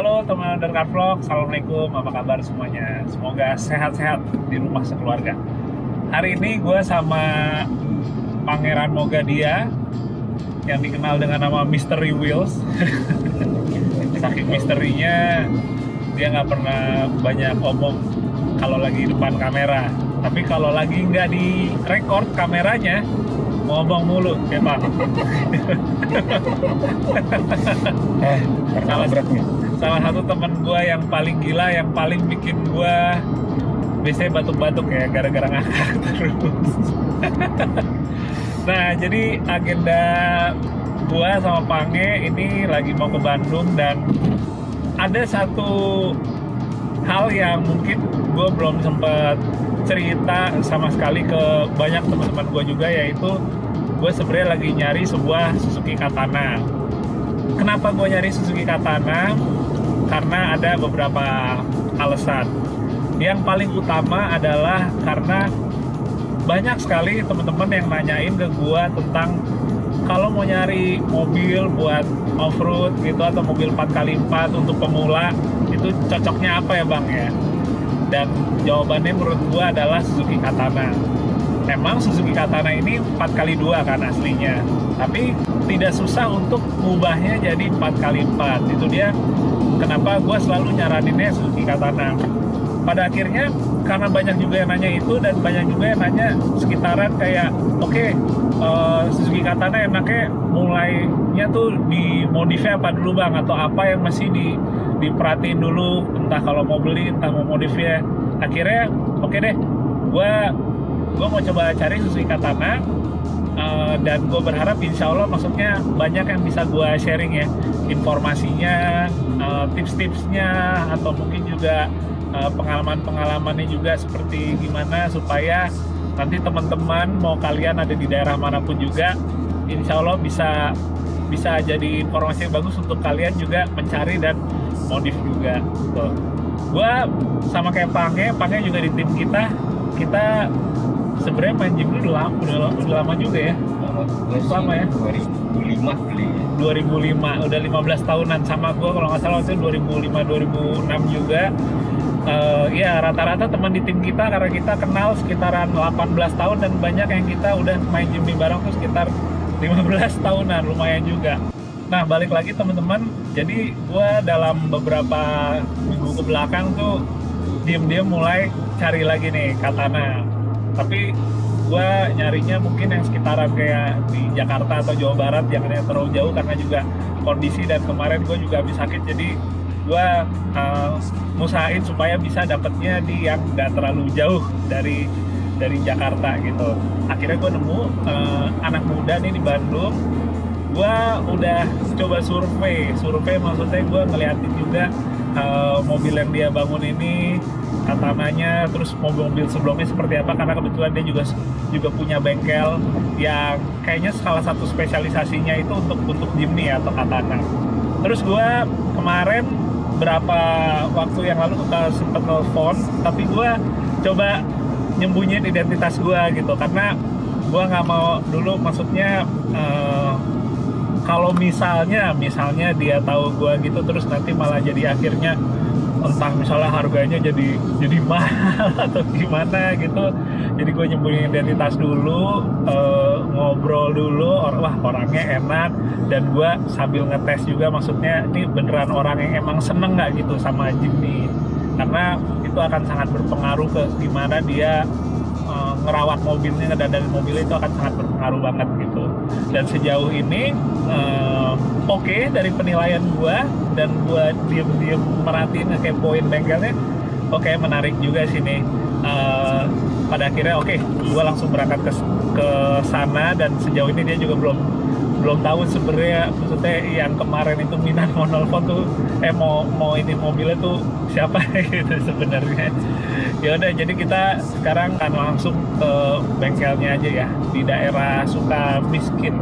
Halo teman Undercar Vlog, Assalamualaikum, apa kabar semuanya? Semoga sehat-sehat di rumah sekeluarga. Hari ini gue sama Pangeran Mogadia yang dikenal dengan nama Mystery Wheels. Saking misterinya, dia nggak pernah banyak omong kalau lagi depan kamera. Tapi kalau lagi nggak di record kameranya, ngomong mulu, ya Bang. Salah satu teman gue yang paling gila, yang paling bikin gue biasanya batuk-batuk ya, gara-gara ngakak terus. Nah, jadi agenda gue sama Pange ini lagi mau ke Bandung, dan ada satu hal yang mungkin gue belum sempat cerita sama sekali ke banyak teman-teman gue juga, yaitu gue sebenarnya lagi nyari sebuah Suzuki Katana. Kenapa gue nyari Suzuki Katana? Karena ada beberapa alasan. Yang paling utama adalah karena banyak sekali teman-teman yang nanyain ke gue tentang kalau mau nyari mobil buat off-road gitu, atau mobil 4x4 untuk pemula, itu cocoknya apa ya Bang ya? Dan jawabannya menurut gue adalah Suzuki Katana. Emang Suzuki Katana ini 4x2 kan aslinya, tapi tidak susah untuk mengubahnya jadi 4x4. Itu dia kenapa gue selalu nyaraninnya Suzuki Katana. Pada akhirnya karena banyak juga yang nanya itu, dan banyak juga yang nanya sekitaran kayak oke, Suzuki Katana enaknya mulainya tuh dimodifnya apa dulu Bang, atau apa yang masih diperhatiin dulu, entah kalau mau beli entah mau modifnya. Akhirnya oke deh, gue mau coba cari Suzuki Katana, dan gue berharap insya Allah maksudnya banyak yang bisa gue sharing ya, informasinya, tips-tipsnya, atau mungkin juga pengalaman-pengalamannya juga seperti gimana, supaya nanti teman-teman mau kalian ada di daerah manapun juga, insya Allah bisa jadi informasi yang bagus untuk kalian juga mencari dan modif juga. Tuh. Gue sama kayak Pange juga di tim kita sebenarnya main gym udah lama juga ya. Lama ya. 2005 kali ya. 2005, udah 15 tahunan. Sama gue kalau nggak salah waktu itu 2005-2006 juga. Ya rata-rata teman di tim kita, karena kita kenal sekitaran 18 tahun, dan banyak yang kita udah main gym bareng tuh sekitar 15 tahunan, lumayan juga. Nah, balik lagi teman-teman, jadi gue dalam beberapa minggu ke belakang tuh diem-diem mulai cari lagi nih Katana. Tapi gue nyarinya mungkin yang sekitaran kayak di Jakarta atau Jawa Barat, jangan yang terlalu jauh karena juga kondisi, dan kemarin gue juga habis sakit, jadi gue ngusahain supaya bisa dapetnya di yang nggak terlalu jauh dari Jakarta gitu. Akhirnya gue nemu anak muda nih di Bandung. Gue udah coba survei maksudnya gue ngeliatin juga mobil yang dia bangun ini, Katananya, terus mobil-mobil sebelumnya seperti apa, karena kebetulan dia juga punya bengkel yang kayaknya salah satu spesialisasinya itu untuk Jimny atau Katana. Terus gue kemarin berapa waktu yang lalu sempet telepon, tapi gue coba nyembunyiin identitas gue gitu, karena gue nggak mau dulu, maksudnya kalau misalnya dia tahu gue gitu, terus nanti malah jadi akhirnya entah misalnya harganya jadi mahal atau gimana gitu. Jadi gue nyembunyiin identitas dulu, ngobrol dulu, wah orangnya enak, dan gue sambil ngetes juga, maksudnya ini beneran orang yang emang seneng nggak gitu sama Jimny, karena itu akan sangat berpengaruh ke gimana dia ngerawat mobilnya, dan dari mobilnya itu akan sangat berpengaruh banget gitu. Dan sejauh ini oke, dari penilaian gua, dan gua diem-diem merhatiin ngekepoin bengkelnya, oke, menarik juga sini. Pada akhirnya oke, gua langsung berangkat ke sana, dan sejauh ini dia juga belum tahu sebenarnya, maksudnya yang kemarin itu minat mau nelfon tuh mau ini mobilnya tuh siapa gitu sebenarnya. Ya udah, jadi kita sekarang akan langsung ke bengkelnya aja ya, di daerah Sukamiskin.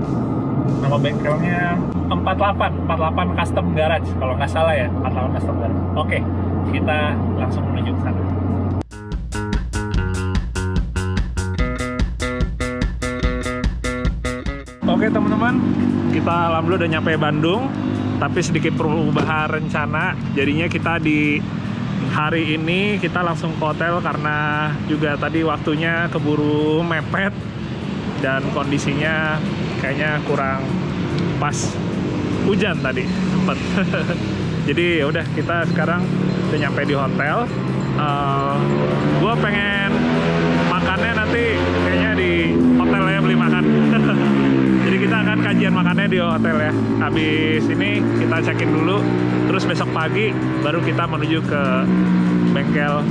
Nama bengkelnya 48 Custom Garage kalau nggak salah ya, 48 Custom Garage. Oke, kita langsung menuju ke sana. Oke teman-teman, kita alhamdulillah udah nyampe Bandung. tapi sedikit perubahan rencana. Jadinya kita di hari ini kita langsung ke hotel karena juga tadi waktunya keburu mepet dan kondisinya kayaknya kurang pas, hujan tadi sempat. Jadi ya udah, kita sekarang udah nyampe di hotel. Gue pengen makannya nanti kayaknya di hotel ya, beli makan. Jadi kita akan kajian makannya di hotel ya. Habis ini kita check-in dulu, terus besok pagi baru kita menuju ke bengkel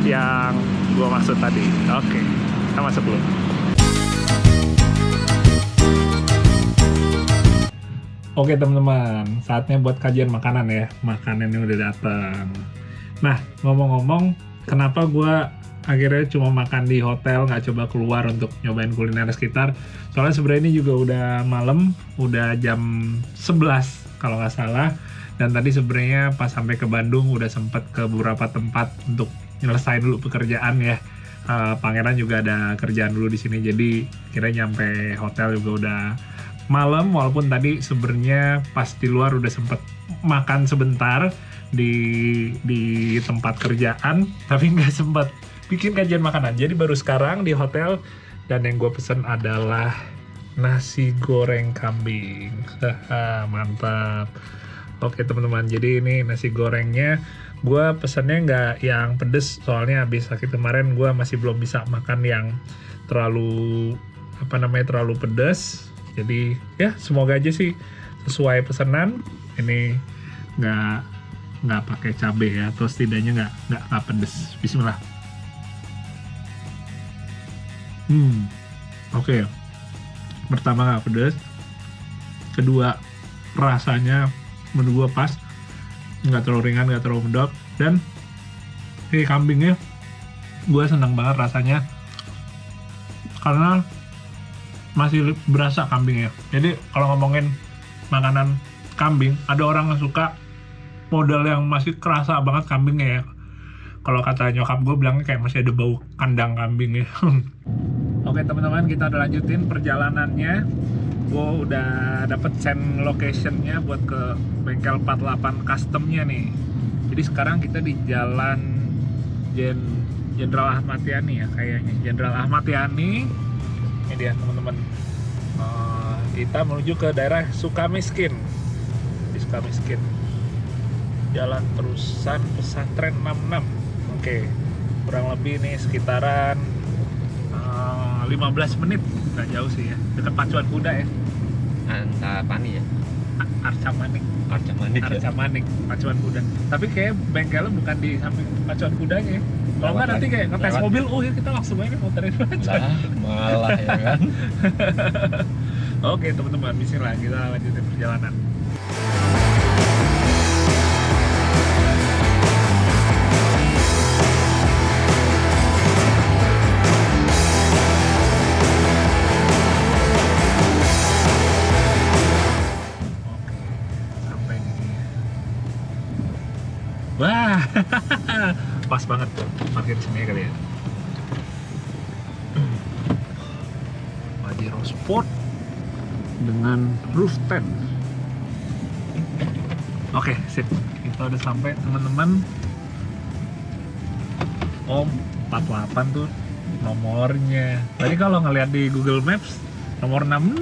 yang gue maksud tadi. Oke, kita masuk dulu. Oke teman-teman, saatnya buat kajian makanan ya. Makanannya udah datang. Nah, ngomong-ngomong, kenapa gue akhirnya cuma makan di hotel, nggak coba keluar untuk nyobain kuliner sekitar? Soalnya sebenarnya ini juga udah malam, udah jam 11 kalau nggak salah. Dan tadi sebenarnya pas sampai ke Bandung udah sempet ke beberapa tempat untuk nyelesain dulu pekerjaan ya. Pangeran juga ada kerjaan dulu di sini, jadi kira nyampe hotel juga udah malam. Walaupun tadi sebenarnya pas di luar udah sempet makan sebentar di tempat kerjaan, tapi nggak sempet bikin kajian makanan. Jadi baru sekarang di hotel, dan yang gue pesen adalah nasi goreng kambing. Mantap. Oke teman-teman, jadi ini nasi gorengnya gue pesennya nggak yang pedes, soalnya habis sakit kemarin gue masih belum bisa makan yang terlalu terlalu pedas. Jadi ya semoga aja sih sesuai pesanan. Ini nggak pakai cabai ya, atau setidaknya nggak pedes. Bismillah. Oke. Pertama nggak pedes, kedua rasanya menurut gue pas, nggak terlalu ringan, nggak terlalu medok, dan ini kambingnya gue senang banget rasanya karena masih berasa kambingnya. Jadi kalau ngomongin makanan kambing, ada orang yang suka model yang masih kerasa banget kambingnya ya. Kalau kata nyokap gue bilangnya kayak masih ada bau kandang kambing ya. Oke teman-teman, kita udah lanjutin perjalanannya. Gue udah dapet send locationnya buat ke bengkel 48 customnya nih. Jadi sekarang kita di jalan Jenderal Ahmad Yani ya kayaknya. Jenderal Ahmad Yani. Ini dia teman-teman. Kita menuju ke daerah Sukamiskin. Di Sukamiskin. Jalan terusan pesantren 66. Oke. Kurang lebih nih sekitaran 15 menit. Nggak jauh sih ya. Dekat Pacuan Kuda ya. Antapani ya? Arcamanik. Arcamanik. Pacuan Kuda. Tapi kayak bengkelnya bukan di samping Pacuan Kudanya ya. Kalau nggak nanti kayak ngetes mobil, ya kita langsung aja muterin Pacuan. Malah ya kan. Oke teman-teman, bismillah, kita lanjutin perjalanan. Wah, pas banget parkir sini kali ya. Pajero Sport dengan roof tent. Oke, sip. Kita udah sampai teman-teman. Om, 48 tuh nomornya. Tadi kalau ngeliat di Google Maps nomor 66.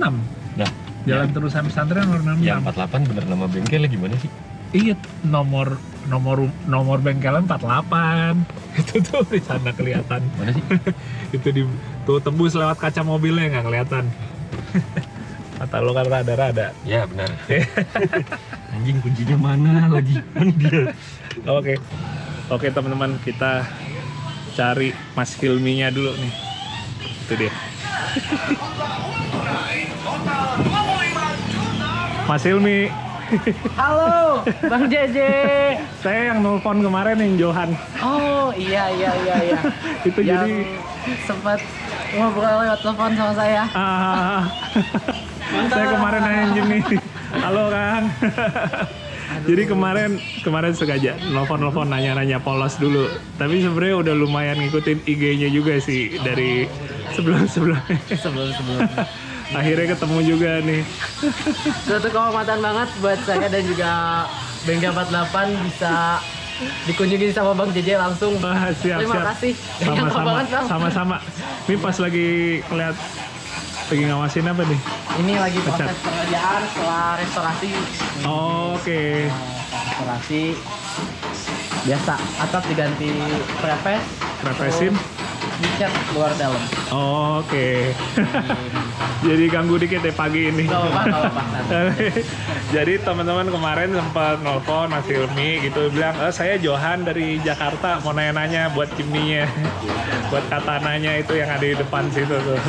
Nah, Jalan terusan pesantren nomor 66. Yang 48 bener nama bengkelnya gimana sih? Iya, nomor bengkelan 48. Itu tuh di sana kelihatan. Mana sih? Itu tuh tembus lewat kaca mobilnya, nggak kelihatan. Kata lo kan rada-rada. Ya benar. Anjing, kuncinya mana lagi? Mana dia? Oke teman-teman, kita cari Mas Hilminya dulu nih. Itu dia. Mas Hilmi. Halo, Bang Jeje. Saya yang nelfon kemarin, yang Johan. Oh iya. Itu yang jadi sempat ngobrol lewat telepon sama saya. Saya kemarin nanya nih. Halo Kang. Jadi kemarin sengaja nelfon nanya polos dulu. Tapi sebenarnya udah lumayan ngikutin IG-nya juga sih dari sebelumnya. Akhirnya ketemu juga nih. Suatu kehormatan banget buat saya dan juga Bengkel 48 bisa dikunjungi sama Bang JJ langsung. Siap, Terima siap. kasih. Nyangka Sama-sama, banget, Bang. sama-sama. Ini pas lagi ngeliat, lagi ngawasin apa nih? Ini lagi Pecat. proses pengerjaan setelah restorasi. Oke. Restorasi biasa, atap diganti prepes, Prepesin. dicat luar dalam. Oke. Jadi ganggu dikit ya pagi ini. Gak apa-apa. Jadi teman-teman kemarin sempat nelfon Mas Hilmi gitu, bilang, saya Johan dari Jakarta, mau nanya-nanya buat Jimny-nya, buat katananya itu yang ada di depan situ tuh.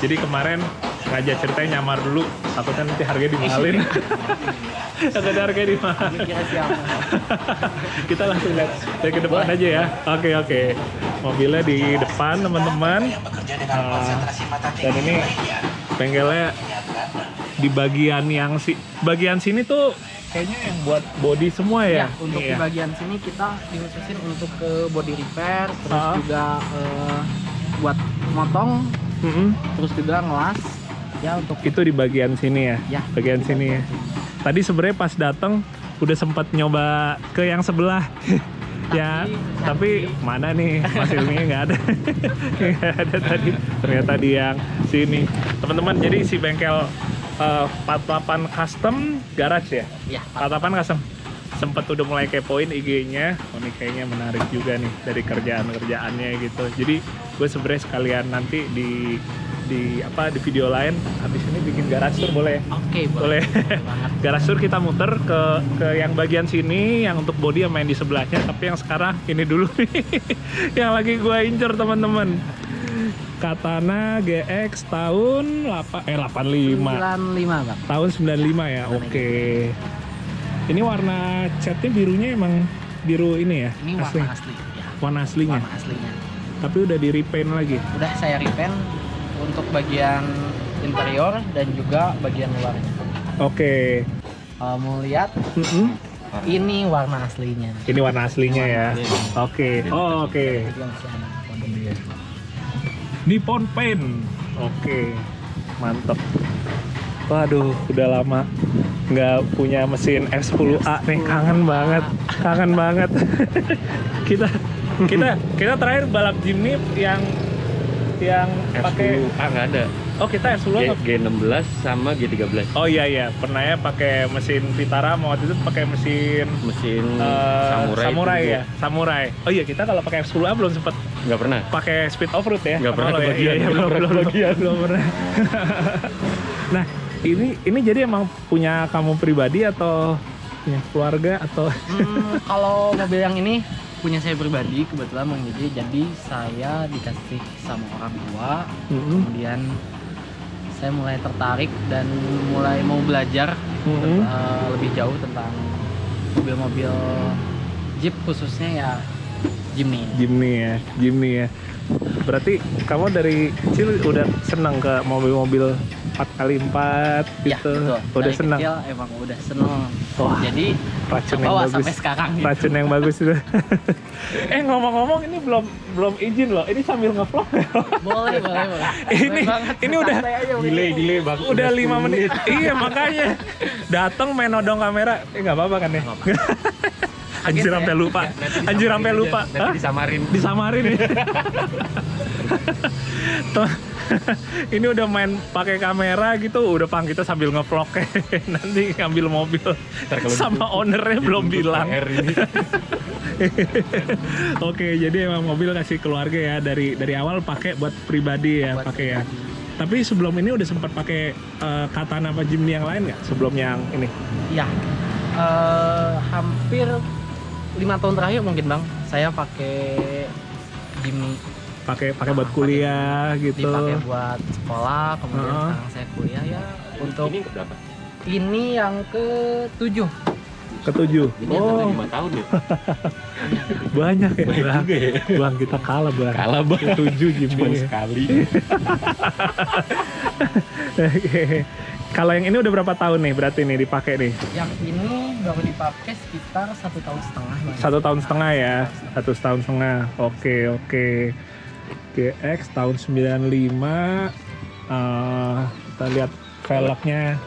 Jadi kemarin ngajak ceritanya nyamar dulu, takutnya nanti harganya dimahalin. Takutnya harganya dimahalin. Kira siapa? Kita langsung lihat dari ke depan aja ya. Oke. Mobilnya di depan teman-teman. Dan ini bengkelnya di bagian yang bagian sini tuh kayaknya yang buat body semua ya. Ya, untuk di bagian sini kita dikhususin untuk ke body repair, terus juga buat motong, terus juga ngelas. Ya untuk Itu di bagian sini ya. Ya, Bagian di sini ya. Tadi sebenarnya pas datang udah sempat nyoba ke yang sebelah. Ya, tapi mana nih Mas Hilmi nggak ada. Nggak ada tadi. Ternyata di yang sini. Teman-teman, jadi si bengkel 48 Custom Garage ya? Ya, 48 Custom. Sempat udah mulai kepoin IG-nya. Oh, ini kayaknya menarik juga nih dari kerjaan-kerjaannya gitu. Jadi gue sebenarnya sekalian nanti di video lain habis ini bikin garage tour boleh? Oke, Boleh. banget. Garage tour kita muter ke yang bagian sini, yang untuk body yang main di sebelahnya, tapi yang sekarang ini dulu nih. Yang lagi gua incer teman-teman. Katana GX tahun 85. 95, Bang. Tahun 95 ya. Oke. Ini warna catnya birunya emang biru ini ya? Ini Asli. warna asli. Ya, Warna aslinya. warna aslinya. Tapi udah di repaint lagi. Udah saya repaint untuk bagian interior dan juga bagian luarnya. Oke. Kalau mau lihat, Mm-mm. ini warna aslinya. Ini warna aslinya ya. Oke. Oh, oke. Itu yang sana. Nippon Paint. Oke. Mantep. Waduh, udah lama nggak punya mesin F10A nih, kangen banget. kita terakhir balap Jimny yang pakai nggak ada. Oh, kita F10 G16 sama G13. Oh iya, pernah ya pakai mesin Vitara, waktu itu pakai mesin Mesin Samurai itu ya, Samurai. Oh iya, kita kalau pakai F10A belum sempat nggak pernah. pakai speed off road ya. Nggak pernah Sama lo ya? kebagian. Iya, belum pernah. Nah, ini jadi emang punya kamu pribadi atau punya keluarga atau? Kalau mobil yang ini punya saya pribadi, kebetulan Bang JJ, jadi saya dikasih sama orang tua. Kemudian saya mulai tertarik dan mulai mau belajar lebih jauh tentang mobil-mobil Jeep, khususnya ya Jimny ya. Berarti kamu dari kecil udah senang ke mobil-mobil 4x4 Ya, gitu? betul. Udah Dari senang? kecil emang udah seneng. Wah, Jadi racun yang bawa bagus. sampai sekarang gitu. Racun yang bagus itu. Ngomong-ngomong, ini belum izin loh. Ini sambil ngevlog. Boleh. Ini udah Delay bang. udah 5 menit. Iya, makanya datang main nodong kamera. Nggak apa-apa kan ya? Anjir sampai lupa. Hah? Nanti Disamarin ya. Ini udah main pakai kamera gitu, udah kita sambil ngevlog nanti ngambil mobil sama ownernya belum bilang. Oke, jadi emang mobil kasih keluarga ya, dari awal pakai buat pribadi ya, pakai ya. Tapi sebelum ini udah sempat pakai Katana apa Jimny yang lain nggak sebelum yang ini? Ya, hampir 5 tahun terakhir mungkin Bang, saya pakai Jimny. Pakai buat kuliah gitu. Dipakai buat sekolah, kemudian sekarang saya kuliah ya. Untuk Ini berapa? ini yang ke-7. Ke-7. Oh, 5 tahun ya. Banyak ya, Bang. Bang, kita kalah, Bang. Kalah bang. 7 Jimny. Cuma sekali. Oke. Kalau yang ini udah berapa tahun nih berarti nih dipakai nih? Yang ini baru dipakai sekitar 1 tahun setengah. Bang. 1 tahun setengah ya? 1 tahun setengah. Oke. GX tahun 95. kita lihat velgnya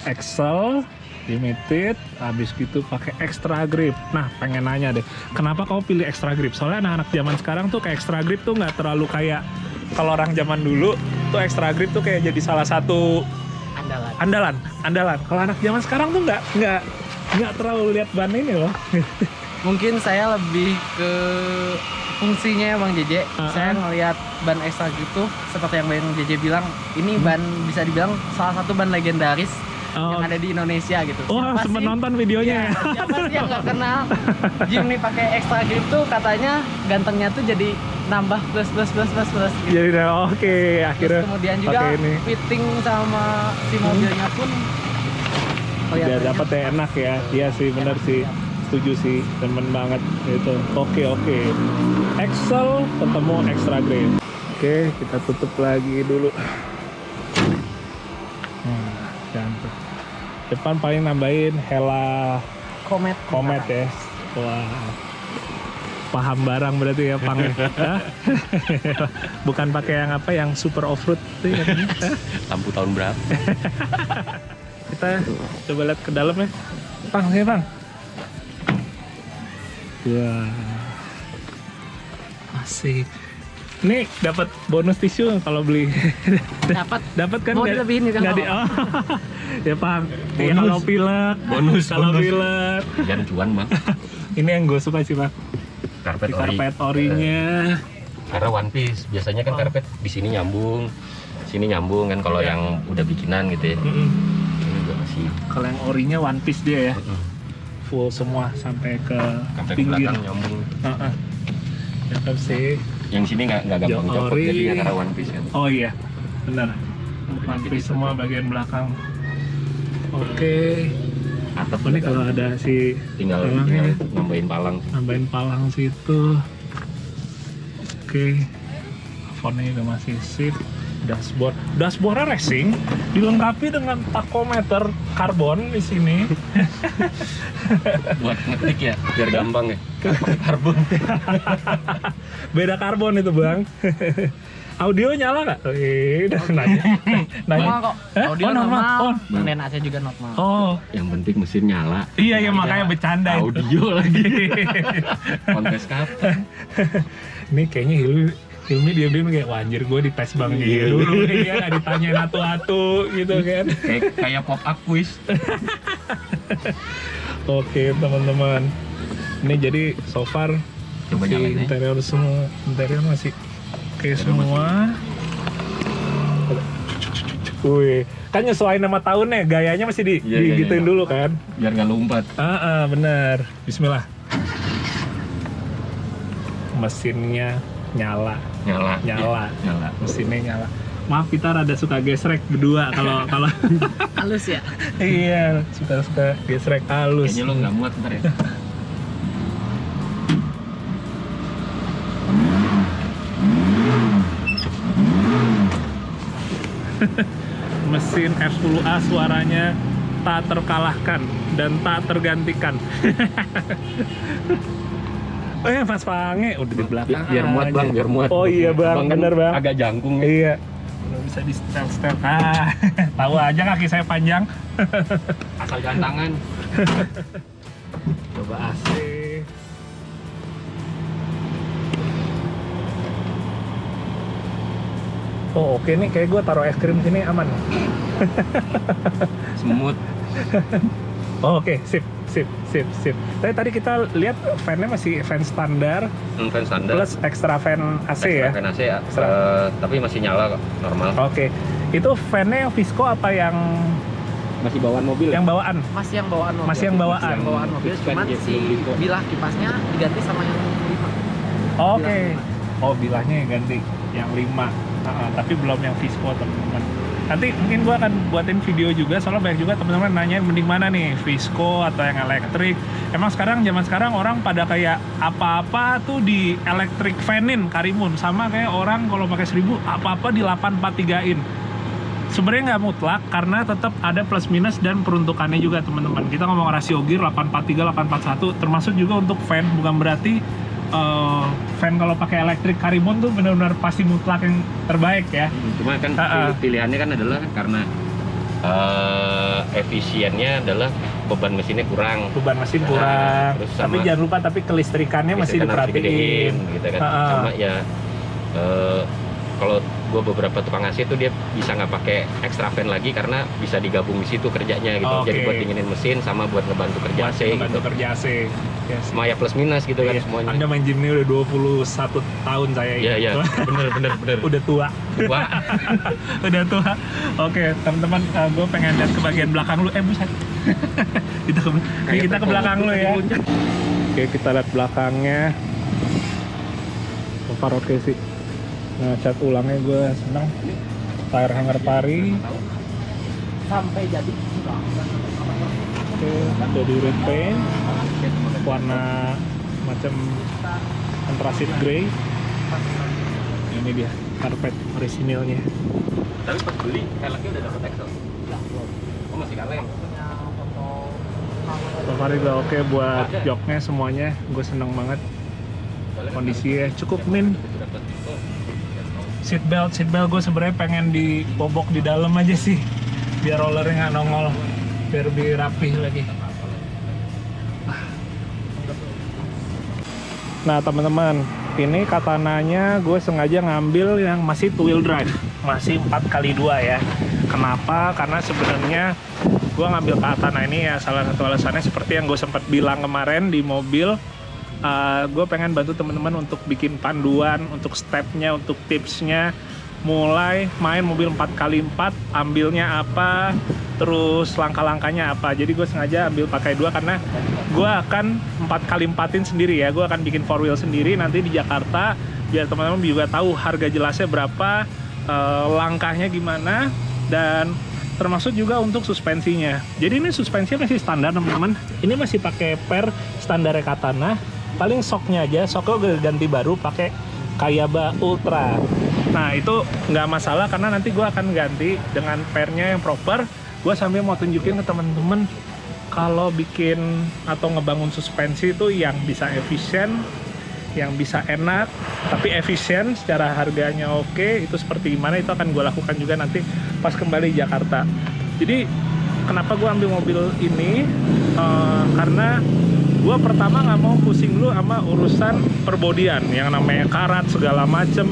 Excel limited, habis gitu pakai extra grip. Nah, pengen nanya deh, kenapa kau pilih extra grip? Soalnya anak-anak zaman sekarang tuh kayak extra grip tuh nggak terlalu kayak kalau orang zaman dulu tuh extra grip tuh kayak jadi salah satu andalan. Kalau anak zaman sekarang tuh nggak terlalu lihat ban ini loh. Mungkin saya lebih ke fungsinya ya Bang JJ. Saya ngelihat ban extra grip tuh seperti yang Bang JJ bilang, ini ban bisa dibilang salah satu ban legendaris yang ada di Indonesia gitu. Oh, sempat nonton videonya. Siapa sih yang nggak kenal Jimny pakai extra grip tuh, katanya gantengnya tuh jadi nambah plus gitu. Jadi oke, akhirnya Terus kemudian juga ini. fitting sama si mobilnya pun Ya dapat ya, enak ya. Iya sih, bener sih. Setuju sih, temen banget gitu. Oke. Excel ketemu extra grip. Oke, kita tutup lagi dulu. Cantik. Depan paling nambahin Hella Comet ya. Wah, paham barang berarti ya Pang. Bukan pakai yang apa, yang super off-road tuh ya. Lampu tahun berapa? Kita coba lihat ke dalam ya. Pang, sini Pang. Wah, asik. Ini dapat bonus tisu kalau beli. Dapat kan? Mau dilebihin juga nggak di, oh. Ya Pang. Iya, kalau pilek. Kalau pilek. Jangan cuan Bang. Ini yang gue suka sih Bang. Karpet Di karpet orinya. Karena One Piece biasanya kan karpet di sini nyambung, sini nyambung kan kalau yang udah bikinan gitu ya. Ini juga masih. Kalau yang orinya One Piece dia ya. Full semua sampai ke pinggir. Belakang nyambung. Cakep sih. Yang sini nggak gampang copot Ori. jadinya karena One Piece kan. Oh iya, benar. One Piece semua bagian belakang. Oke. Atap Ini kalau ada si tinggal palangnya. nambahin palang. Nambahin palang situ. Oke. Fontnya juga masih sip. Dashboardnya racing, dilengkapi dengan tachometer karbon di sini. Buat ngetik ya, biar gampang ya. Karbon. Beda karbon itu Bang. Audio nyala nggak? Nanya. Normal kok. Audio Oh, normal. normal. Oh. Dan AC juga normal. Oh, Yang penting mesin nyala. iya ya makanya bercanda itu. Audio lagi. Kontes kapan? Ini kayaknya Hilmi diam-diam kayak wanjir gue di tes Bang Ji dulu ya, nggak ditanyain atu-atu gitu kan. Kayak pop up quiz. Oke teman-teman, ini jadi so far Coba si nyalain ya. interior masih oke semua. Wih, kan nyesuaiin nama tahunnya, gayanya masih digituin dulu kan. Biar nggak lompat. Bener. Bismillah. Mesinnya nyala. Mesinnya nyala. Maaf kita rada suka gesrek berdua kalau Halus ya. iya, suka gesrek halus. Kayaknya lo nggak muat ntar ya. Mesin F10A suaranya tak terkalahkan dan tak tergantikan. Pas Pange udah di belakang. Biar muat aja. Bang, biar muat. Oh iya Bang, Kan bener Bang. agak jangkung ya. Iya. Belum bisa di setel. Tahu aja kaki saya panjang. Asal jangan tangan. Coba AC. Oh oke nih, kayak gue taruh es krim sini aman. Semut. Oh oke, sip. Tapi tadi kita lihat fan-nya masih fan standar Fan standar. plus extra fan AC ya. Fan AC ya. Tapi masih nyala kok, normal. Oke. Itu fan-nya yang Visco apa yang Masih bawaan mobil. yang bawaan? Masih yang bawaan mobil. Masih yang bawaan. Yang bawaan mobil, cuman Fan si Visco. bilah kipasnya diganti sama yang 5. Oke. Oh bilahnya yang ganti yang 5. Tapi belum yang Visco teman-teman. Nanti mungkin gua akan buatin video juga, soalnya banyak juga teman-teman nanyain mending mana nih, Visco atau yang elektrik. Emang zaman sekarang orang pada kayak apa-apa tuh di elektrik fanin Karimun, sama kayak orang kalau pakai 1000 apa-apa di 843-in. Sebenarnya nggak mutlak karena tetap ada plus minus dan peruntukannya juga teman-teman. Kita ngomong rasio gear 843, 841 termasuk juga untuk fan, bukan berarti fan kalau pakai elektrik Karimun tuh benar-benar pasti mutlak yang terbaik ya. Cuma kan pilihannya kan adalah karena efisiennya adalah beban mesinnya kurang. Beban mesin kurang. Terus Tapi jangan lupa kelistrikannya masih diperhatiin. Gitu kan. Sama ya kalau gue beberapa tukang AC tuh dia bisa nggak pakai extra fan lagi karena bisa digabung di situ kerjanya gitu. Jadi buat dinginin mesin sama buat ngebantu kerja AC ngebantu gitu. kerja AC. Yes. Sama ya plus minus gitu kan semuanya. Anda main gym ini udah 21 tahun saya. Iya. bener. Udah tua. Wah. Udah tua. Oke, teman-teman, gue pengen lihat ke bagian belakang lu. Buset. kita ke belakang lu ya. Oke, kita lihat belakangnya. So far oke sih. Nah, cat ulangnya gue seneng. Tire hanger pari. Sampai jadi. Oke, jadi red paint. Warna macam anthracite grey. Ini dia karpet orisinilnya. Tapi pas beli velgnya udah dapet axle. Oh masih kaleng. So far juga oke buat joknya semuanya. Gue seneng banget. Kondisinya cukup min. Seat belt gue sebenarnya pengen dibobok di dalam aja sih, biar rollernya nggak nongol, biar lebih rapih lagi. Nah teman-teman, ini katananya gue sengaja ngambil yang masih two wheel drive, masih 4x2 ya. Kenapa? Karena sebenarnya gue ngambil katana ini ya salah satu alasannya seperti yang gue sempat bilang kemarin di mobil. Gue pengen bantu teman-teman untuk bikin panduan, untuk stepnya, untuk tipsnya, mulai main mobil 4x4, ambilnya apa, terus langkah-langkahnya apa. Jadi gue sengaja ambil pakai 2 karena gue akan 4x4-in sendiri ya. Gue akan bikin 4 wheel sendiri nanti di Jakarta, biar teman-teman juga tahu harga jelasnya berapa, langkahnya gimana, dan termasuk juga untuk suspensinya. Jadi ini suspensinya masih standar teman-teman. Ini masih pakai per standar Katana. Paling shocknya aja, shocknya udah ganti baru pakai Kayaba Ultra. Nah itu nggak masalah karena nanti gue akan ganti dengan pernya yang proper. Gue sambil mau tunjukin ke teman-teman kalau bikin atau ngebangun suspensi itu yang bisa efisien, yang bisa enak, tapi efisien secara harganya oke. Itu seperti gimana itu akan gue lakukan juga nanti pas kembali Jakarta. Jadi kenapa gue ambil mobil ini? Karena gue pertama nggak mau pusing dulu sama urusan perbodian yang namanya karat segala macem.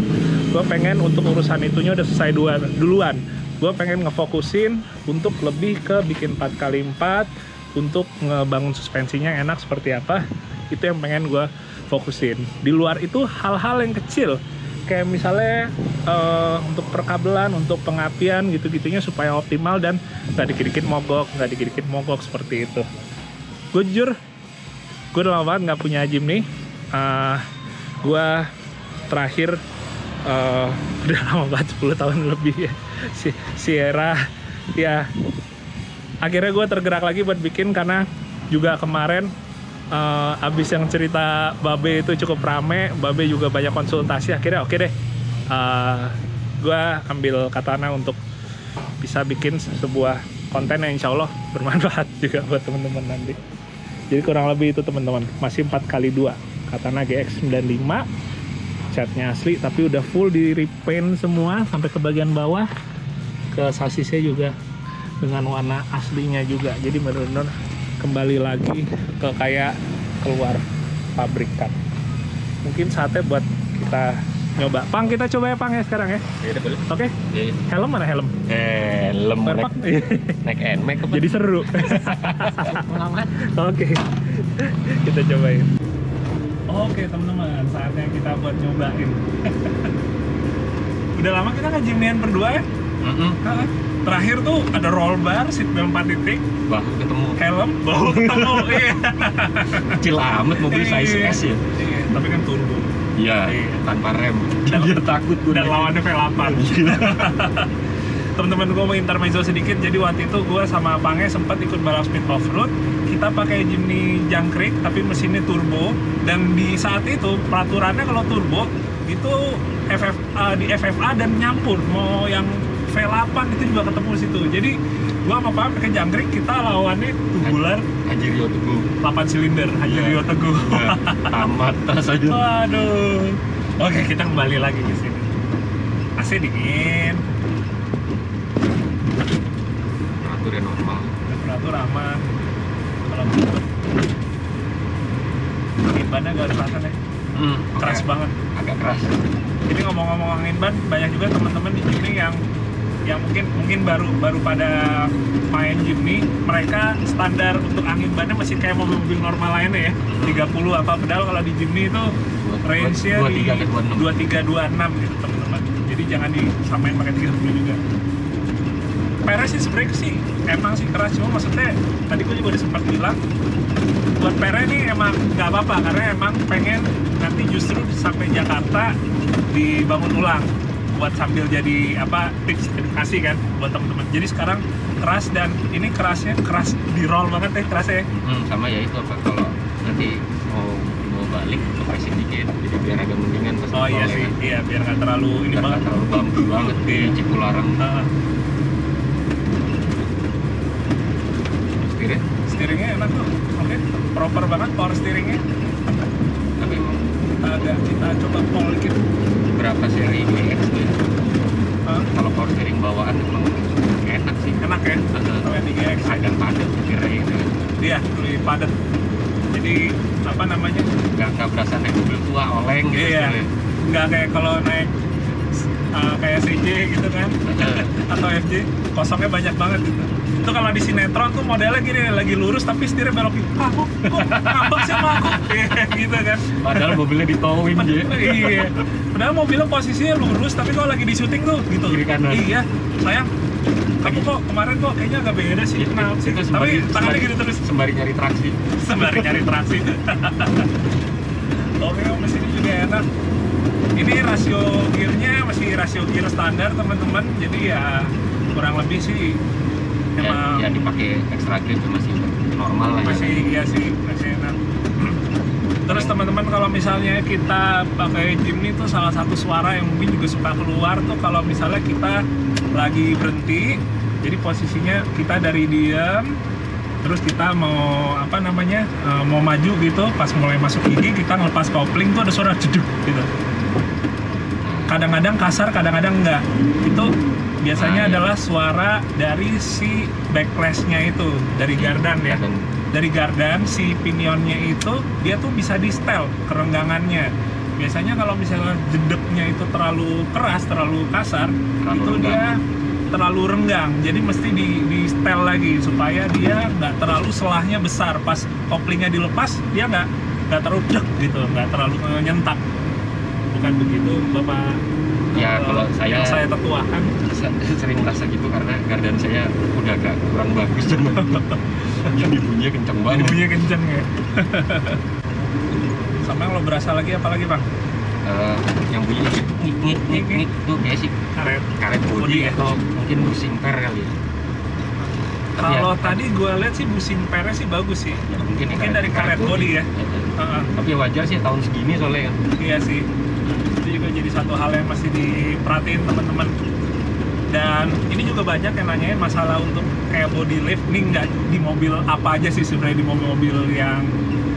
Gue pengen untuk urusan itunya udah selesai duluan. Gue pengen ngefokusin untuk lebih ke bikin 4x4, untuk ngebangun suspensinya enak seperti apa. Itu yang pengen gue fokusin. Di luar itu hal-hal yang kecil kayak misalnya untuk perkabelan, untuk pengapian gitu-gitunya supaya optimal dan nggak dikit-dikit mogok seperti itu. Gue jujur, gue udah lama banget nggak punya gym nih. Gue terakhir udah lama banget, 10 tahun lebih ya. Sierra ya. Akhirnya gue tergerak lagi buat bikin karena juga kemarin abis yang cerita Babe itu cukup rame, Babe juga banyak konsultasi. Akhirnya oke deh, gue ambil Katana untuk bisa bikin sebuah konten yang insya Allah bermanfaat juga buat teman-teman nanti. Jadi kurang lebih itu teman-teman, masih 4x2 Katana GX95, catnya asli tapi udah full di repaint semua sampai ke bagian bawah, ke sasisnya juga dengan warna aslinya juga. Jadi benar-benar kembali lagi ke kayak keluar pabrikan. Mungkin saatnya buat kita nyoba. Pang, kita coba ya Pang ya sekarang ya. Iya boleh. Oke. Iya. Helm mana helm? Helm naik NMAX apa? Jadi seru. Pengalaman. Oke. Kita cobain. Oke teman-teman, saatnya kita buat nyobain. Udah lama kita nge-gym-nian berdua ya? Terakhir tuh ada roll bar, seatbelt 4 titik, Bahu ketemu. helm, bahu ketemu. Iya. Kecil amat mobil size S ya. Iya, tapi kan turbo. Iya, tanpa rem. Dia takut gue. Dan lawannya V8. Teman-teman gue mau intermezzo sedikit. Jadi waktu itu gue sama Pange sempat ikut balap speed off-road. Kita pakai Jimny jangkrik tapi mesinnya turbo. Dan di saat itu peraturannya kalau turbo itu di FFA dan nyampur. Mau yang V8 itu juga ketemu di situ. Jadi Gua sama Pak pakai jangkrik, kita lawannya tubular Haji Rio Teguh. 8 silinder, Haji Rio Teguh. Nah, tamat tas aja. Waduh. Oke, kita kembali lagi ke sini. AC dingin, Temperaturnya normal. temperatur aman. Kalau angin bannya gak terasa deh, keras oke. banget. Agak keras. Jadi ngomong-ngomong angin ban, banyak juga teman-teman di sini yang mungkin baru pada main Jimny, mereka standar untuk angin bannya masih kayak mobil-mobil normal lainnya ya, 30 apa, padahal kalau di Jimny itu range-nya di 23 26 gitu teman-teman. Jadi jangan disamain pakai 30 juga. Perez sih sebenarnya sih emang sih keras, cuma maksudnya tadi gue juga udah sempat bilang buat Perez ini emang nggak apa-apa karena emang pengen nanti justru sampai Jakarta dibangun ulang buat sambil jadi apa tips edukasi kan buat teman-teman. Jadi sekarang keras dan ini kerasnya keras di roll banget ya kerasnya. Sama ya itu apa kalau nanti mau balik kepresin dikit jadi biar agak mendingan pas Oh iya roll, sih, ya kan? iya biar nggak terlalu ini Biar banget. nggak terlalu bumpy banget di Cipularang. Setirnya Steeringnya enak tuh, oke, proper banget power steeringnya. tapi emang Kita coba pol dikit. berapa seri GX tuh ya? Kalau power steering bawaan emang enak sih. Enak ya, kalau yang 3X Agak padat setirnya gitu kan. dia lebih padat. Jadi apa namanya? Nggak berasa naik mobil tua oleng gitu. Iya. setirnya. Nggak kayak kalau naik kayak CJ gitu kan atau FJ kosongnya banyak banget gitu. Itu kalau di sinetron tuh modelnya gini lagi lurus tapi setirnya belok gitu. Kok ngambek sih sama aku? Gitu kan. Padahal mobilnya ditowing dia. Iya. Padahal mobilnya posisinya lurus tapi kalau lagi di syuting tuh gitu. Kiri kanan. Iya. Sayang. Kamu kok kemarin kok kayaknya agak beda sih. Kenapa sih? Itu Tapi tangannya gitu terus. sembari nyari traksi. Sembari nyari traksi. Oke, mesin ini juga enak. Ini rasio gearnya masih rasio gear standar teman-teman. Jadi ya kurang lebih sih emang Ya dipakai extra grip itu masih normal lah ya. masih iya sih masih enak. Terus teman-teman kalau misalnya kita pakai Jimny itu salah satu suara yang mungkin juga suka keluar tuh kalau misalnya kita lagi berhenti, jadi posisinya kita dari diam, terus kita mau apa namanya mau maju gitu, pas mulai masuk gigi kita ngelepas kopling tuh ada suara jeduk gitu. Kadang-kadang kasar, kadang-kadang enggak. Itu biasanya adalah suara dari si backlash-nya itu, dari gardan ya. Dan Dari gardan si pinionnya itu dia tuh bisa di setel kerenggangannya. Biasanya kalau misalnya jedeknya itu terlalu keras, terlalu kasar, itu renggang. dia terlalu renggang. Jadi mesti di setel lagi supaya dia nggak terlalu selahnya besar. Pas koplingnya dilepas dia nggak terlalu dek gitu, nggak terlalu nyentak. Bukan begitu, Bapak? Ya, kalau yang saya- saya tetuakan. sering merasa gitu karena gardan saya udah agak kurang bagus dan jadi bunyinya kenceng banget. Bunyinya kenceng ya. Sama yang lo berasa lagi apa lagi Bang? Yang bunyi nik itu kayak sih karet Body body ya? atau mungkin busing per kali ya. Tapi Kalau ya, tadi gue lihat sih busing pernya sih bagus sih. ya mungkin dari karet body ya. Tapi wajar sih tahun segini soalnya kan. Iya sih. Itu juga jadi satu hal yang masih diperhatiin teman-teman. Dan ini juga banyak yang nanyain masalah untuk kayak body lift nih nggak di mobil apa aja sih sebenarnya di mobil-mobil yang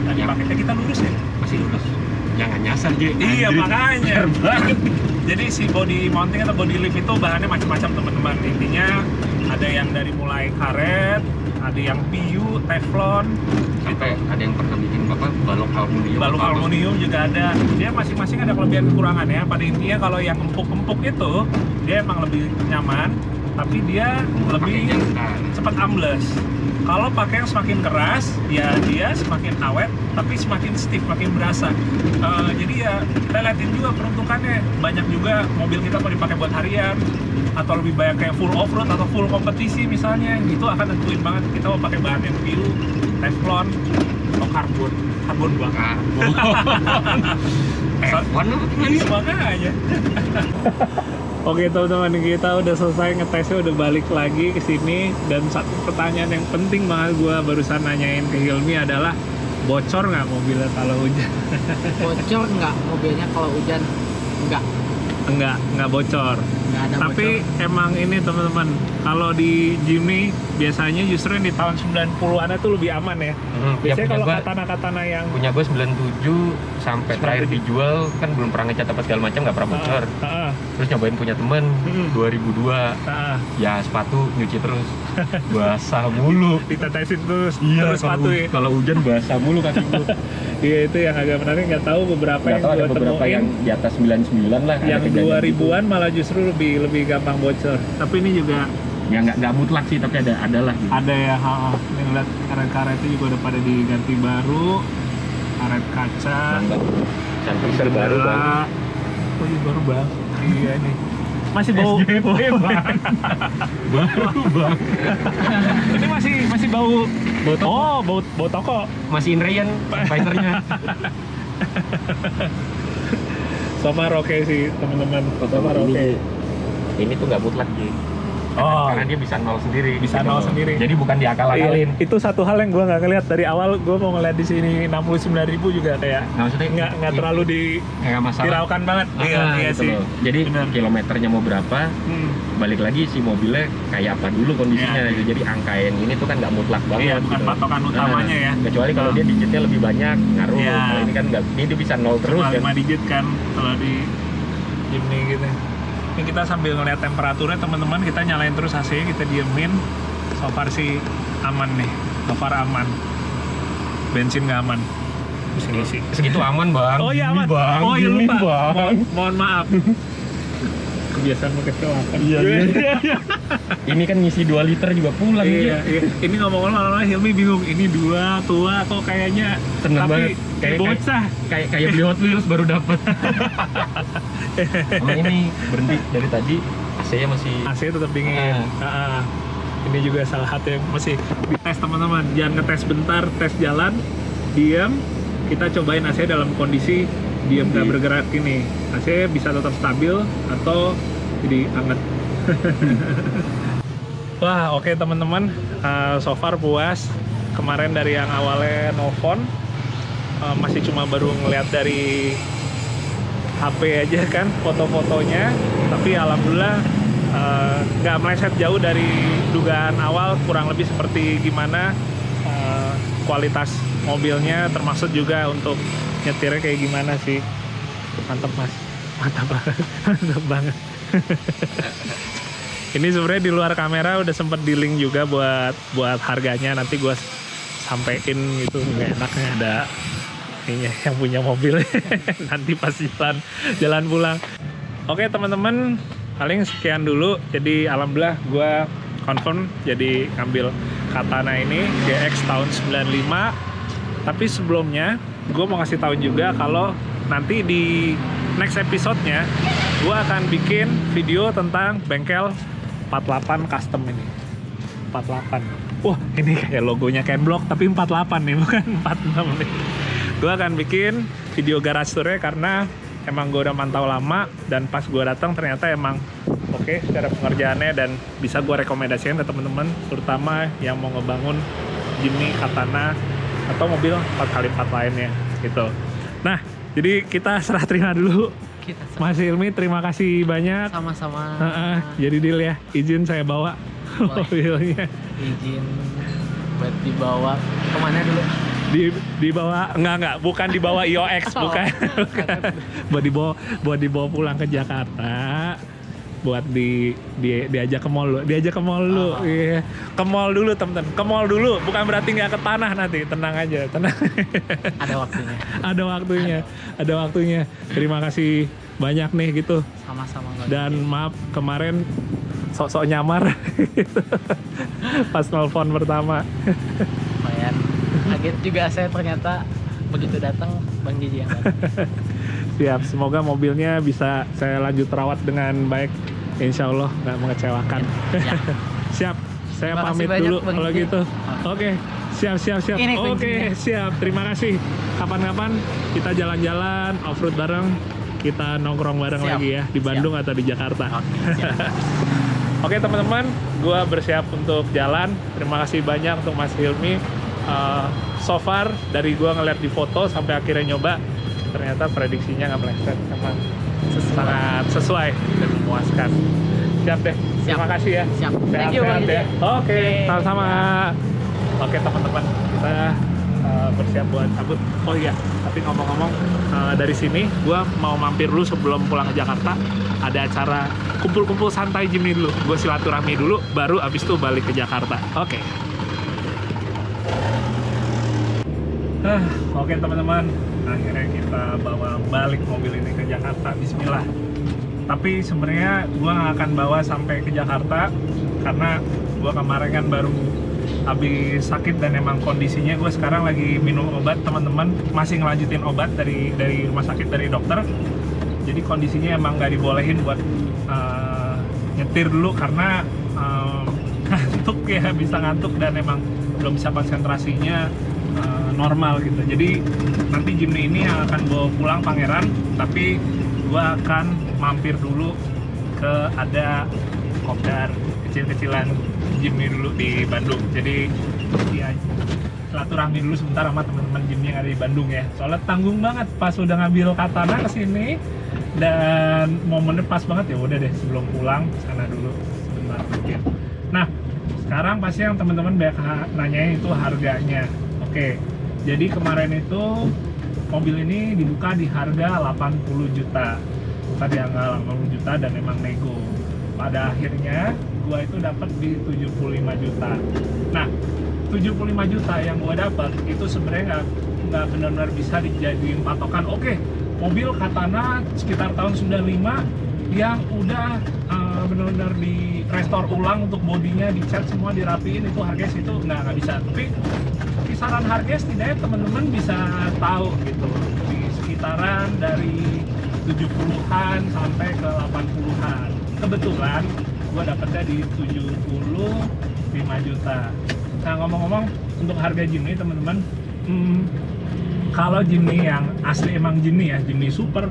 tadi Yang- pakai. Kayak kita lurus ya. Masih lurus. Jangan nyasar Ji. Iya Anjir. makanya. Bener banget. Jadi si body mounting atau body lift itu bahannya macam-macam teman-teman. Intinya ada yang dari mulai karet, ada yang PU, teflon, Sampai ada yang pernah bikin balok aluminium. balok apa-apa. aluminium juga ada. Dia masing-masing ada kelebihan kekurangan ya. Pada intinya kalau yang empuk-empuk itu dia emang lebih nyaman, tapi dia lebih Pakainya ntar. cepat ambles. Kalau pakai yang semakin keras, ya dia semakin awet, tapi semakin stiff, makin berasa. Jadi ya kita liatin juga peruntukannya. Banyak juga mobil kita mau dipakai buat harian, atau lebih banyak kayak full off-road atau full kompetisi misalnya. Itu akan nentuin banget kita mau pakai bahan yang PU, teflon, atau karbon. Karbon bakar. F1 apa gimana? Iya makanya. Oke teman-teman, kita udah selesai ngetesnya, udah balik lagi ke sini. Dan satu pertanyaan yang penting banget gue barusan nanyain ke Hilmi adalah bocor nggak mobilnya kalau hujan? Bocor nggak mobilnya kalau hujan? Nggak. nggak bocor. Nggak ada Tapi emang ini teman-teman, kalau di Jimny biasanya justru yang di tahun 90-an itu lebih aman ya. Biasanya kalau katana-katana yang punya gue 97 sampai terakhir dijual kan belum pernah ngecat apa segala macam, nggak pernah bocor. Terus nyobain punya temen 2002, ya sepatu nyuci terus, basah mulu. ditetesin terus Iya, sepatu ya. kalau hujan basah mulu kaki gue. Iya, itu yang agak menarik, nggak tahu beberapa Nggak yang tahu, ada gue beberapa temuin yang di atas 99 lah. yang ada kejadian 2000-an malah justru lebih gampang bocor. Tapi ini juga gitu. Ya nggak mutlak sih, tapi ada lah. Gitu. ada ya. Ini lihat karet-karetnya juga udah pada diganti baru, karet kaca, Sunvisor baru bang. Oh iya, baru bang. Iya nih. Masih bau. bang. Baru bang. Ini masih bau. Bau toko. Oh, bau toko. Masih Inrayan fighternya. So far oke sih teman-teman. So far oke. Ini tuh nggak mutlak Ji. Oh, Karena dia bisa nol sendiri. Bisa nol sendiri. Jadi bukan diakal-akalin. Iya, itu satu hal yang gue nggak ngeliat dari awal. Gue mau ngeliat di sini 69.000 juga kayak Nah, maksudnya nggak terlalu nggak masalah. diraukan banget. Iya gitu sih. loh. Jadi Bener. kilometernya mau berapa? Balik lagi si mobilnya kayak apa dulu kondisinya. Iya. Gitu. Jadi angka yang ini tuh kan nggak mutlak banget. Iya, bukan gitu. patokan utamanya ya. Kecuali kalau dia digitnya lebih banyak ngaruh. Iya. Kalau ini kan nggak, ini dia bisa nol terus. Cuma 5 kan. digit kan kalau di Jimny gitu. Ini kita sambil ngeliat temperaturnya teman-teman, kita nyalain terus AC, kita diemin. So far sih aman nih, so far aman. Bensin nggak aman. Isi. Segitu aman bang. Oh iya aman. Bang. Oh iya Gini, lupa. bang. Mohon maaf. Kebiasaan mengecewakan. Iya. Ini kan ngisi 2 liter juga pulang. Iya, Ji. iya. Ini ngomong-ngomong lama-lama Hilmi bingung. Ini 2 tua kok kayaknya. Seneng tapi banget. bocah. Kayak beli Hot Wheels baru dapet. Sama ini berhenti dari tadi AC-nya masih. AC tetap dingin. Ini juga salah satu yang masih dites teman-teman. Jangan ngetes bentar, tes jalan, diam. Kita cobain AC dalam kondisi diam nggak bergerak ini. AC bisa tetap stabil atau jadi hangat. Wah, oke teman-teman. So far puas. Kemarin dari yang awalnya no phone, masih cuma baru ngeliat dari HP aja kan foto-fotonya, tapi alhamdulillah nggak meleset jauh dari dugaan awal, kurang lebih seperti gimana kualitas mobilnya, termasuk juga untuk nyetirnya kayak gimana sih. Mantap mas, mantap banget. Mantap banget. Ini sebenarnya di luar kamera udah sempet di-link juga buat harganya, nanti gue sampein gitu. Nggak enaknya ada ini yang punya mobil nanti pas jalan pulang. Oke teman-teman, paling sekian dulu. Jadi alhamdulillah gue confirm jadi ngambil Katana ini GX tahun 95. Tapi sebelumnya gue mau kasih tahu juga kalau nanti di next episode-nya gue akan bikin video tentang bengkel 48 custom ini. 48. Wah, ini kayak logonya Kenblock tapi 48 nih, bukan 46 nih. Gue akan bikin video garage tour-nya karena emang gue udah mantau lama, dan pas gue datang ternyata emang oke secara pengerjaannya, dan bisa gue rekomendasikan ke teman-teman terutama yang mau ngebangun Jimny, Katana atau mobil 4x4 lainnya gitu. Nah, jadi kita serah terima dulu. Mas Hilmi, terima kasih banyak. Sama-sama. Jadi deal ya, izin saya bawa mobilnya. Izin buat dibawa kemana dulu? Dibawa enggak, bukan dibawa IOX, bukan. buat dibawa pulang ke Jakarta, buat diajak ke mall dulu. Iya. Ke mall dulu teman-teman, ke mall dulu, bukan berarti nggak ke tanah nanti, tenang aja, tenang. Ada waktunya. Terima kasih banyak nih gitu. Sama-sama. Dan maaf kemarin sok-sok nyamar gitu. Pas nelfon pertama. Lumayan kaget juga saya, ternyata begitu datang Bang Gigi yang datang. Siap, semoga mobilnya bisa saya lanjut rawat dengan baik, insya Allah nggak mengecewakan. Ya. Siap, saya Terima pamit kasih banyak, dulu Bang kalau Gigi. gitu. Oke, siap. Ini Oke, kuncinya. siap, terima kasih. Kapan-kapan kita jalan-jalan off-road bareng, kita nongkrong bareng Siap. lagi ya di Bandung atau di Jakarta. Oke, siap. Oke teman-teman, gue bersiap untuk jalan. Terima kasih banyak untuk Mas Hilmi. So far dari gue ngeliat di foto sampai akhirnya nyoba, ternyata prediksinya nggak meleset, emang sangat sesuai dan memuaskan. Siap deh, terima kasih ya. Siap. Thank you, Sehat-sehat Bang ya. Yudi. Oke, Oke. sama-sama. Oke teman-teman, kita bersiap buat cabut. Oh iya, tapi ngomong-ngomong, dari sini gua mau mampir dulu sebelum pulang ke Jakarta. Ada acara kumpul-kumpul santai Jimny dulu. Gue silaturahmi dulu, baru abis itu balik ke Jakarta. Oke. Oke teman-teman, akhirnya kita bawa balik mobil ini ke Jakarta. Bismillah. Tapi sebenarnya gue nggak akan bawa sampai ke Jakarta karena gue kemarin kan baru habis sakit dan emang kondisinya gue sekarang lagi minum obat, teman-teman, masih ngelanjutin obat dari rumah sakit, dari dokter. Jadi kondisinya emang nggak dibolehin buat nyetir dulu karena ngantuk ya, bisa ngantuk dan emang belum bisa konsentrasinya normal gitu. Jadi nanti Jimny ini yang akan bawa pulang Pangeran, tapi gue akan mampir dulu ke ada kopdar kecil-kecilan Jimny dulu di Bandung. Jadi ya silaturahmi dulu sebentar sama teman-teman Jimny yang ada di Bandung ya. Soalnya tanggung banget pas udah ngambil katana ke sini dan momennya pas banget, ya udah deh sebelum pulang sana dulu sebentar mungkin. Nah, sekarang pasti yang teman-teman banyak nanyain itu harganya. Oke. Jadi kemarin itu mobil ini dibuka di harga 80 juta. Buka di angka 80 juta dan emang nego. Pada akhirnya gua itu dapat di 75 juta. Nah, 75 juta yang gua dapat itu sebenarnya nggak benar-benar bisa dijadiin patokan. Oke, mobil Katana sekitar tahun 95 yang udah benar-benar di restore ulang untuk bodinya, dicat semua, dirapiin, itu harganya situ nggak bisa. Tapi kisaran harga setidaknya teman-teman bisa tahu gitu, di sekitaran dari 70-an sampai ke 80-an. Kebetulan gua dapetnya di 75 juta. Nah, ngomong-ngomong untuk harga Jimny teman-teman, kalau Jimny yang asli emang Jimny ya, Jimny Super,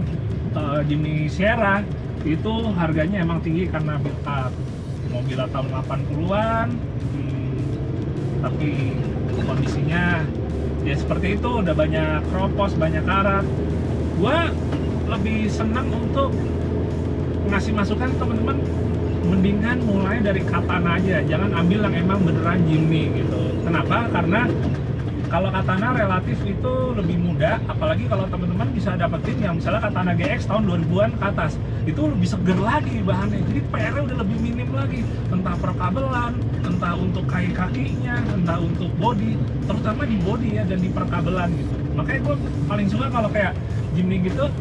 Jimny Sierra, itu harganya emang tinggi karena build up mobil tahun 80-an, tapi kondisinya ya seperti itu, udah banyak kropos, banyak karat. Gua lebih senang untuk ngasih masukan teman-teman, mendingan mulai dari Katana aja, jangan ambil yang emang beneran Jimny gitu. Kenapa? Karena kalau Katana relatif itu lebih mudah, apalagi kalau teman-teman bisa dapetin yang misalnya Katana GX tahun 2000-an ke atas, itu lebih seger lagi bahannya, jadi PR-nya udah lebih minim lagi, entah perkabelan, entah untuk kaki-kakinya, entah untuk body, terutama di body ya dan di perkabelan gitu. Makanya gue paling suka kalau kayak Jimny gitu,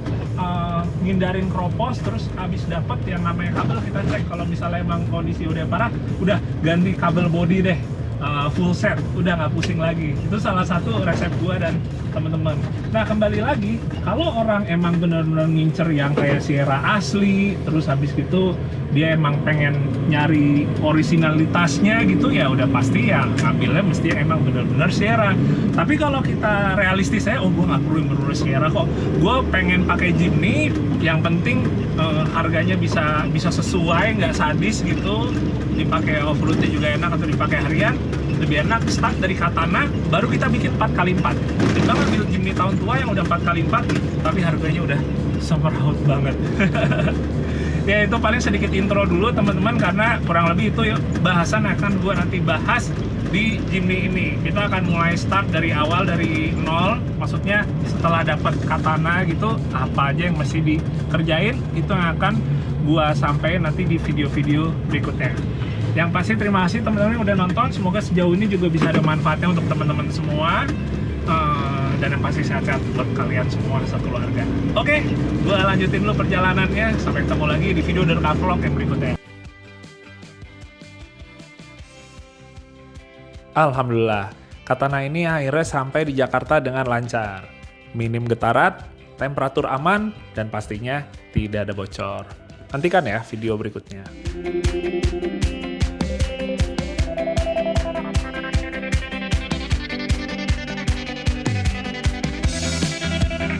ngindarin kropos, terus habis dapet yang namanya kabel kita cek, kalau misalnya emang kondisi udah parah, udah ganti kabel body deh, full set, udah nggak pusing lagi. Itu salah satu resep gua dan temen-temen. Nah, kembali lagi, kalau orang emang bener-bener ngincer yang kayak Sierra asli, terus habis gitu dia emang pengen nyari originalitasnya gitu, ya udah pasti yang ngambilnya mesti emang bener-bener Sierra. Tapi kalau kita realistis, gua nggak perlu bener-bener Sierra kok, gua pengen pakai Jimny, yang penting harganya bisa sesuai, nggak sadis gitu, dipakai off-roadnya juga enak, atau dipakai harian lebih enak. Start dari Katana, baru kita bikin 4x4. Kita ngambil Jimny tahun tua yang udah 4x4, tapi harganya udah semeraut banget. Ya, itu paling sedikit intro dulu teman-teman, karena kurang lebih itu bahasan akan gua nanti bahas di Jimny ini. Kita akan mulai start dari awal, dari nol, maksudnya setelah dapat Katana gitu, apa aja yang mesti dikerjain, itu yang akan gua sampaikan nanti di video-video berikutnya. Yang pasti terima kasih teman-teman yang udah nonton, semoga sejauh ini juga bisa ada manfaatnya untuk teman-teman semua, dan yang pasti sehat-sehat buat kalian semua sekeluarga. Oke, gua lanjutin dulu perjalanannya, sampai ketemu lagi di video Derka Vlog yang berikutnya. Alhamdulillah, Katana ini akhirnya sampai di Jakarta dengan lancar. Minim getaran, temperatur aman, dan pastinya tidak ada bocor. Nantikan ya video berikutnya.